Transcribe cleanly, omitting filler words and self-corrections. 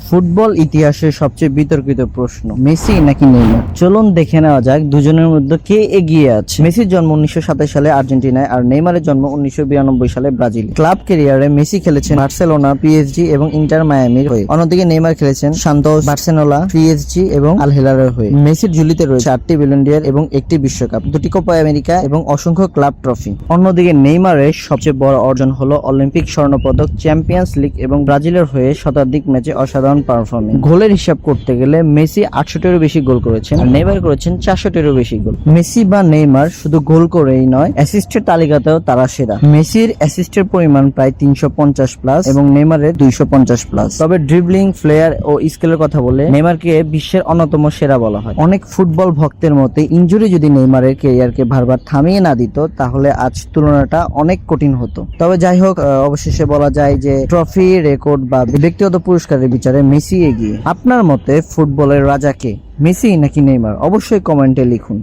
Football ইতিহাসের সবচেয়ে বিতর্কিত প্রশ্ন, মেসি নাকি নেইমার? চলুন দেখে নেওয়া যাক দুজনের মধ্যে কে এগিয়ে আছে। মেসির জন্ম 1927 সালে আর্জেন্টিনায় আর নেইমারের জন্ম 1992 সালে ব্রাজিলে। ক্লাব ক্যারিয়ারে মেসি খেলেছেন বার্সেলোনা, পিএসজি এবং ইন্টার মায়ামির হয়ে। অন্যদিকে নেইমার খেলেছেন সান্তোস, বার্সেলোনা, পিএসজি এবং আল হিলালের হয়ে। মেসির ঝুলিতে রয়েছে 8টি ব্যালন ডি'র এবং 1টি বিশ্বকাপ, 2টি কোপা আমেরিকা এবং অসংখ্য ক্লাব ট্রফি। অন্যদিকে নেইমারের সবচেয়ে বড় অর্জন হলো অলিম্পিক স্বর্ণপদক, চ্যাম্পিয়ন্স লিগ এবং ব্রাজিলের হয়ে শতাধিক ম্যাচে অসাধারণ পারফরমেন্স। গোলের হিসাব করতে গেলে মেসি 800টিরও বেশি গোল করেছেন আর নেইমার করেছেন 400টিরও বেশি গোল। মেসি বা নেইমার শুধু গোল করেই নয়, অ্যাসিস্টের তালিকাতেও তারা সেরা। মেসির অ্যাসিস্টের পরিমাণ প্রায় 350 প্লাস এবং নেইমারের 250 প্লাস। তবে ড্রিবলিং, ফ্লেয়ার ও স্কিলের কথা বলে নেইমারকে বিশ্বের অন্যতম সেরা বলা হয়। অনেক ফুটবল ভক্তের মতে ইনজুরি যদি নেইমারের ক্যারিয়ারকে বারবার থামিয়ে না দিত তাহলে আজ তুলনাটা অনেক কঠিন হতো। তবে যাই হোক, অবশেষে বলা যায় যে ট্রফি, রেকর্ড বা ব্যক্তিগত পুরস্কারের বিচারে মেসি এগিয়ে। আপনার মতে ফুটবলের রাজা কে, মেসি নাকি নেইমার? অবশ্যই কমেন্টে লিখুন।